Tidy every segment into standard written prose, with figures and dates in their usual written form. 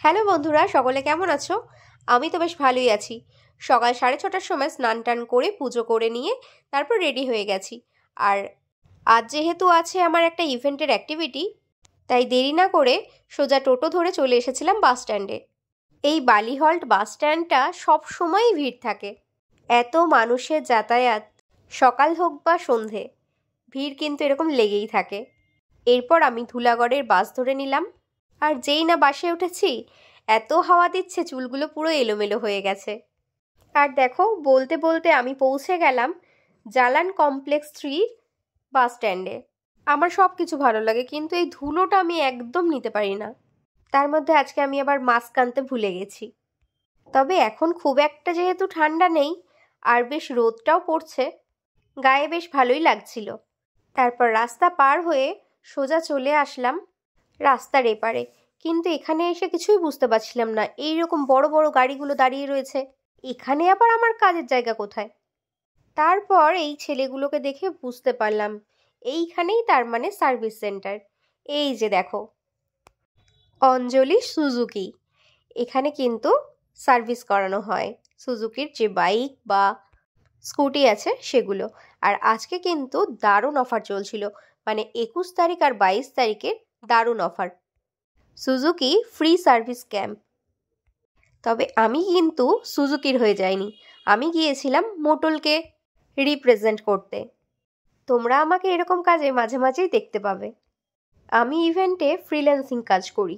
Hello বন্ধুরা, সকলে কেমন আছো? আমি তো বেশ ভালোই আছি। সকাল 6:30টার সময় স্নান টান করে পুজো করে নিয়ে তারপর রেডি হয়ে গেছি। আর আজ যেহেতু আছে আমার একটা ইভেন্টের অ্যাক্টিভিটি, তাই দেরি না করে সোজা টোটো ধরে চলে এসেছিলাম বাস স্ট্যান্ডে। এই বালিহল্ট বাস স্ট্যান্ডটা সব সময়ই ভিড় থাকে। এত মানুষের যাতায়াত, সকাল হোক বা সন্ধে, ভিড় কিন্তু এরকম লেগেই থাকে। এরপর আমি ধুলাগড়ের বাস ধরে নিলাম। আর যেই না বাসে উঠেছি, এত হাওয়া দিচ্ছে চুলগুলো পুরো এলোমেলো হয়ে গেছে। আর দেখো, বলতে বলতে আমি পৌঁছে গেলাম জালান কমপ্লেক্স 3 বাস স্ট্যান্ডে। আমার সব কিছু ভালো লাগে, কিন্তু এই ধুলোটা আমি একদম নিতে পারি না। তার মধ্যে আজকে আমি আবার মাস্ক আনতে ভুলে গেছি। তবে এখন খুব একটা যেহেতু ঠান্ডা নেই, আর বেশ রোদটাও পড়ছে, গায়ে বেশ ভালোই লাগছিল। তারপর রাস্তা পার হয়ে সোজা চলে আসলাম রাস্তার এপারে। কিন্তু এখানে এসে কিছুই বুঝতে পারছিলাম না, এইরকম বড় বড় গাড়িগুলো দাঁড়িয়ে রয়েছে, এখানে আবার আমার কাজের জায়গা কোথায়? তারপর এই ছেলেগুলোকে দেখে বুঝতে পারলাম এইখানেই তার মানে সার্ভিস সেন্টার। এই যে দেখো, অঞ্জলি সুজুকি। এখানে কিন্তু সার্ভিস করানো হয় সুজুকির যে বাইক বা স্কুটি আছে সেগুলো। আর আজকে কিন্তু দারুণ অফার চলছিল, মানে 21 তারিখ আর 22 তারিখের দারুণ offer. Suzuki free service camp. তবে আমি কিন্তু সুজুকির হয়ে যাইনি, আমি গিয়েছিলাম মোটলকে রিপ্রেজেন্ট করতে। তোমরা আমাকে এরকম কাজে মাঝে মাঝেই দেখতে পাবে। আমি ইভেন্টে ফ্রিল্যান্সিং কাজ করি।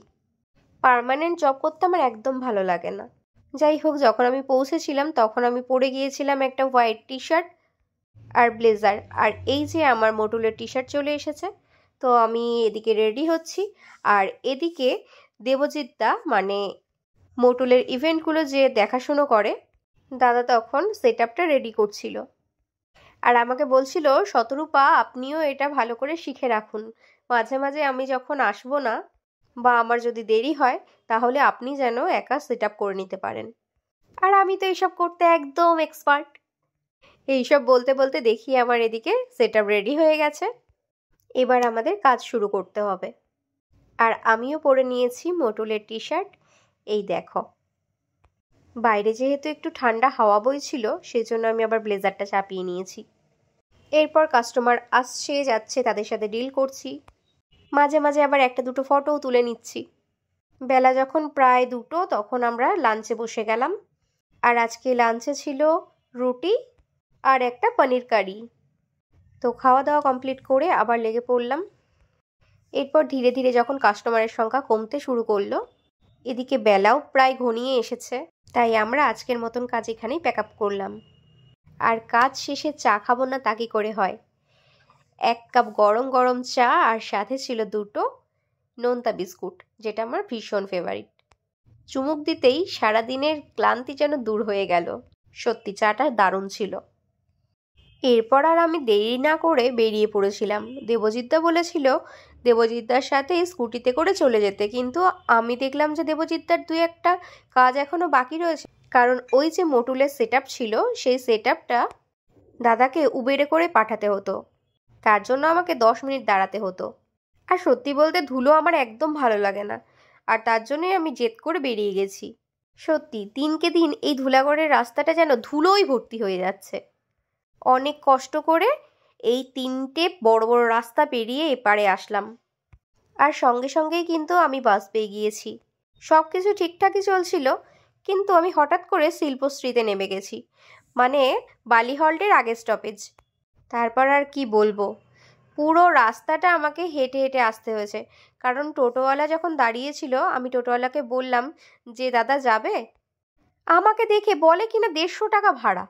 পার্মানেন্ট জব করতে আমার একদম ভালো লাগে না। যাই হোক, যখন আমি পৌঁছেছিলাম তখন আমি পরে গিয়েছিলাম একটা হোয়াইট টি শার্ট আর ব্লেজার। আর এই যে আমার মোটুলের টি শার্ট চলে এসেছে। তো আমি এদিকে রেডি হচ্ছি, আর এদিকে দেবজিৎদা, মানে মোটুলের ইভেন্টগুলো যে দেখাশুনো করে, দাদা তখন সেট আপটা রেডি করছিল। আর আমাকে বলছিল, শতরূপা আপনিও এটা ভালো করে শিখে রাখুন, মাঝে মাঝে আমি যখন আসবো না বা আমার যদি দেরি হয়, তাহলে আপনি যেন একা সেট আপ করে নিতে পারেন। আর আমি তো এইসব করতে একদম এক্সপার্ট। এইসব বলতে বলতে দেখি আমার এদিকে সেট আপ রেডি হয়ে গেছে। এবার আমাদের কাজ শুরু করতে হবে। আর আমিও পরে নিয়েছি মোটুলের টি শার্ট। এই দেখো, বাইরে যেহেতু একটু ঠান্ডা হাওয়া বইছিল, সেজন্য আমি আবার ব্লেজারটা চাপিয়ে নিয়েছি। এরপর কাস্টমার আসছে যাচ্ছে, তাদের সাথে ডিল করছি, মাঝে মাঝে আবার একটা দুটো ফটোও তুলে নিচ্ছি। বেলা যখন প্রায় 2টো, তখন আমরা লাঞ্চে বসে গেলাম। আর আজকে লাঞ্চে ছিল রুটি আর একটা পনির কারি। তো খাওয়া দাওয়া কমপ্লিট করে আবার লেগে পড়লাম। এরপর ধীরে ধীরে যখন কাস্টমারের সংখ্যা কমতে শুরু করলো, এদিকে বেলাও প্রায় ঘনিয়ে এসেছে, তাই আমরা আজকের মতন কাজ এখানেই প্যাক আপ করলাম। আর কাজ শেষে চা খাবো না তা কি করে হয়? 1 কাপ গরম গরম চা, আর সাথে ছিল 2টো নোনতা বিস্কুট, যেটা আমার ভীষণ ফেভারিট। চুমুক দিতেই সারাদিনের ক্লান্তি যেন দূর হয়ে গেল। সত্যি চাটা দারুণ ছিল। এরপর আর আমি দেরি না করে বেরিয়ে পড়েছিলাম। দেবজিৎদা বলেছিল দেবজিৎদার সাথে স্কুটিতে করে চলে যেতে, কিন্তু আমি দেখলাম যে দেবজিৎদার 2-1টা কাজ এখনো বাকি রয়েছে। কারণ ওই যে মোটুলের সেট আপ ছিল, সেই সেট আপটা দাদাকে উবেরে করে পাঠাতে হতো, তার জন্য আমাকে 10 মিনিট দাঁড়াতে হতো। আর সত্যি বলতে ধুলো আমার একদম ভালো লাগে না, আর তার জন্যই আমি জেদ করে বেরিয়ে গেছি। সত্যি দিনকে দিন এই ধুলাগড়ের রাস্তাটা যেন ধুলোই ভর্তি হয়ে যাচ্ছে। অনেক কষ্ট করে এই 3টে বড় বড় রাস্তা পেরিয়ে এপারে আসলাম। আর সঙ্গে সঙ্গেই কিন্তু আমি বাস পেয়ে গিয়েছি। সব কিছু ঠিকঠাকই চলছিল, কিন্তু আমি হঠাৎ করে শিল্পশ্রীতে নেমে গেছি, মানে বালিহল্টের আগের স্টপেজ। তারপর আর কি বলবো, পুরো রাস্তাটা আমাকে হেঁটে হেঁটে আসতে হয়েছে। কারণ টোটোওয়ালা যখন দাঁড়িয়েছিল, আমি টোটোওয়ালাকে বললাম যে দাদা যাবে। আমাকে দেখে বলে কিনা 150 টাকা ভাড়া।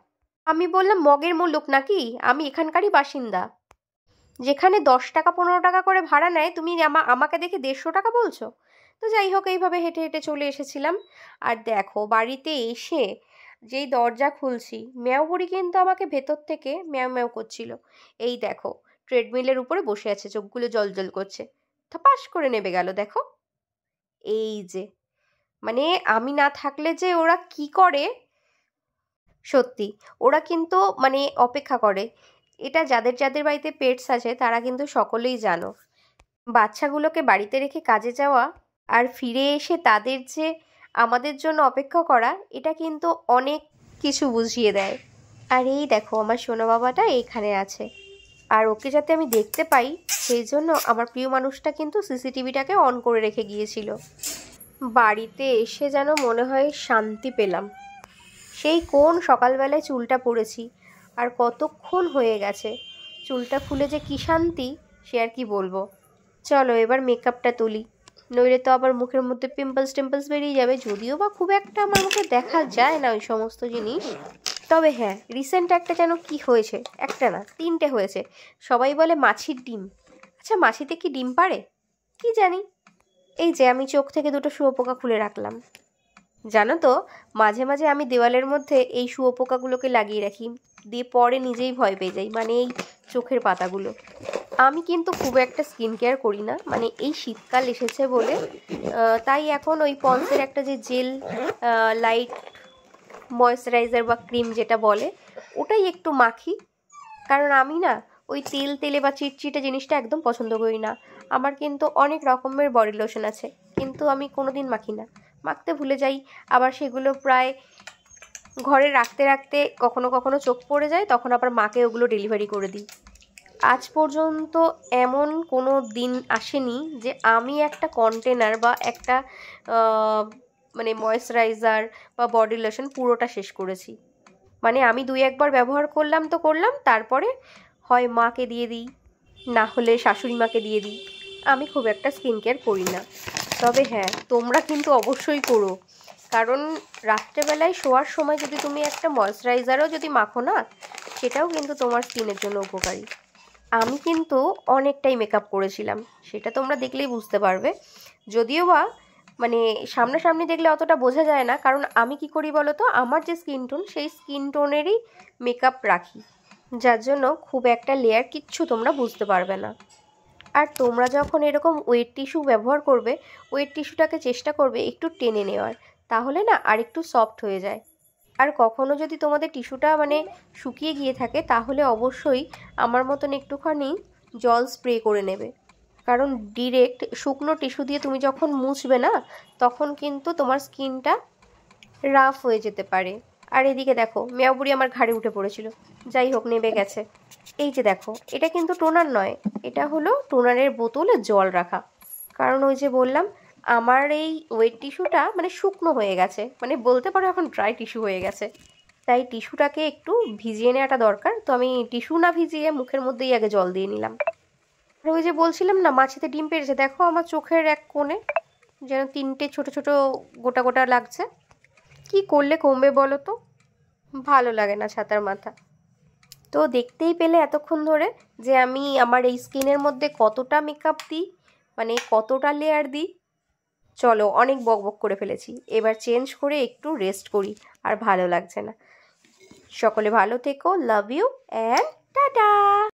আমি বললাম মগের মুলুক নাকি, আমি এখানকারই বাসিন্দা। যেখানে 10 টাকা 15 টাকা করে ভাড়া নেয়, তুমি আমাকে দেখে 150 টাকা বলছো? তো যাই হোক, এইভাবে হেঁটে হেঁটে চলে এসেছিলাম। আর দেখো, বাড়িতে এসে যেই দরজা খুলছি, ম্যাও বুড়ি কিন্তু আমাকে ভেতর থেকে ম্যাও ম্যাও করছিল। এই দেখো, ট্রেডমিলের উপরে বসে আছে, চোখগুলো জল করছে, থপাস করে নেমে গেল। দেখো, এই যে, মানে আমি না থাকলে যে ওরা কি করে, সত্যি ওরা কিন্তু মানে অপেক্ষা করে। এটা যাদের যাদের বাড়িতে পেটস আছে তারা কিন্তু সকলেই জানো। বাচ্চাগুলোকে বাড়িতে রেখে কাজে যাওয়া আর ফিরে এসে তাদের যে আমাদের জন্য অপেক্ষা করা, এটা কিন্তু অনেক কিছু বুঝিয়ে দেয়। আর এই দেখো আমার সোনা বাবাটা এইখানে আছে, আর ওকে যাতে আমি দেখতে পাই সেই জন্য আমার প্রিয় মানুষটা কিন্তু সিসিটিভিটাকে অন করে রেখে গিয়েছিল। বাড়িতে এসে যেন মনে হয় শান্তি পেলাম। সেই কোন সকালবেলায় চুলটা পড়েছি, আর কতক্ষণ হয়ে গেছে, চুলটা খুলে যে কী শান্তি সে আর কি বলবো। চলো এবার মেকআপটা তুলি, নইলে তো আবার মুখের মধ্যে পিম্পলস টিম্পলস বেরিয়ে যাবে। যদিও বা খুব একটা আমার মুখে দেখা যায় না ওই সমস্ত জিনিস, তবে হ্যাঁ রিসেন্ট একটা যেন কি হয়েছে, একটা না 3টে হয়েছে। সবাই বলে মাছির ডিম, আচ্ছা মাছিতে কি ডিম পাড়ে কি জানি। এই যে আমি চোখ থেকে 2টো শুঁয়োপোকা খুলে রাখলাম। জানো তো মাঝে মাঝে আমি দেওয়ালের মধ্যে এই শুঁয়োপোকাগুলোকে লাগিয়ে রাখি, দিয়ে পরে নিজেই ভয় পেয়ে যাই, মানে এই চোখের পাতাগুলো। আমি কিন্তু খুব একটা স্কিন কেয়ার করি না, মানে এই শীতকাল এসেছে বলে তাই এখন ওই পন্সের একটা যে জেল লাইট ময়েশ্চারাইজার বা ক্রিম যেটা বলে ওটাই একটু মাখি। কারণ আমি না ওই তেল তেলে বা চিটচিটে জিনিসটা একদম পছন্দ করি না। আমার কিন্তু অনেক রকমের বডি লোশন আছে, কিন্তু আমি কোনো দিন মাখি না, মাখতে ভুলে যাই। আবার সেগুলো প্রায় ঘরে রাখতে রাখতে কখনো কখনো চোখ পড়ে যায়, তখন আবার মাকে ওগুলো ডেলিভারি করে দিই। আজ পর্যন্ত এমন কোনো দিন আসেনি যে আমি একটা কন্টেনার বা একটা মানে ময়েশ্চারাইজার বা বডি লোশন পুরোটা শেষ করেছি। মানে আমি 2-1বার ব্যবহার করলাম তো করলাম, তারপরে হয় মাকে দিয়ে দিই, না হলে শাশুড়ি মাকে দিয়ে দিই। আমি খুব একটা স্কিন কেয়ার করি না। তবে হ্যাঁ তোমরা কিন্তু অবশ্যই করো, কারণ রাত্রেবেলায় শোয়ার সময় যদি তুমি একটা ময়েশ্চারাইজারও যদি মাখো না, সেটাও কিন্তু তোমার স্কিনের জন্য উপকারী। আমি কিন্তু অনেকটাই মেকআপ করেছিলাম, সেটা তোমরা দেখলেই বুঝতে পারবে। যদিও বা মানে সামনাসামনি দেখলে অতটা বোঝা যায় না, কারণ আমি কি করি বলো তো, আমার যে স্কিন টোন সেই স্কিন টোনেরই মেকআপ রাখি, যার জন্য খুব একটা লেয়ার কিচ্ছু তোমরা বুঝতে পারবে না। আর তোমরা যখন এরকম ওয়েট টিস্যু ব্যবহার করবে, ওয়েট টিস্যুটাকে চেষ্টা করবে একটু টেনে নেওয়ার, তাহলে না আর একটু সফট হয়ে যায়। আর কখনো যদি তোমাদের টিস্যুটা মানে শুকিয়ে গিয়ে থাকে, তাহলে অবশ্যই আমার মতন একটুখানি জল স্প্রে করে নেবে, কারণ ডিরেক্ট শুকনো টিস্যু দিয়ে তুমি যখন মুছবে না, তখন কিন্তু তোমার স্কিনটা রাফ হয়ে যেতে পারে। আর এদিকে দেখো মেয়াবুড়ি আমার ঘাড়ে উঠে পড়েছিল, যাই হোক নেবে গেছে। এই যে দেখো এটা কিন্তু টোনার নয়, এটা হলো টোনারের বোতলে জল রাখা। কারণ ওই যে বললাম আমার এই ওয়েট টিস্যুটা মানে শুকনো হয়ে গেছে, মানে বলতে পারো এখন ড্রাই টিস্যু হয়ে গেছে, তাই টিস্যুটাকে একটু ভিজিয়ে নেওয়াটা দরকার। তো আমি টিস্যু না ভিজিয়ে মুখের মধ্যেই আগে জল দিয়ে নিলাম। আর ওই যে বলছিলাম না মাছিতে ডিম পেড়েছে, দেখো আমার চোখের এক কোণে যেন 3টে ছোট ছোট গোটা গোটা লাগছে। কি করলে কমবে বলো তো, ভালো লাগে না ছাতার মাথা। তো দেখতেই পেলে এতক্ষণ ধরে যে আমি আমার এই স্কিনের মধ্যে কতটা মেকআপ দিই, মানে কতটা লেয়ার দিই। চলো অনেক বকবক করে ফেলেছি, এবার চেঞ্জ করে একটু রেস্ট করি, আর ভালো লাগছে না। সকলে ভালো থেকো, লাভ ইউ অ্যান্ড টাটা।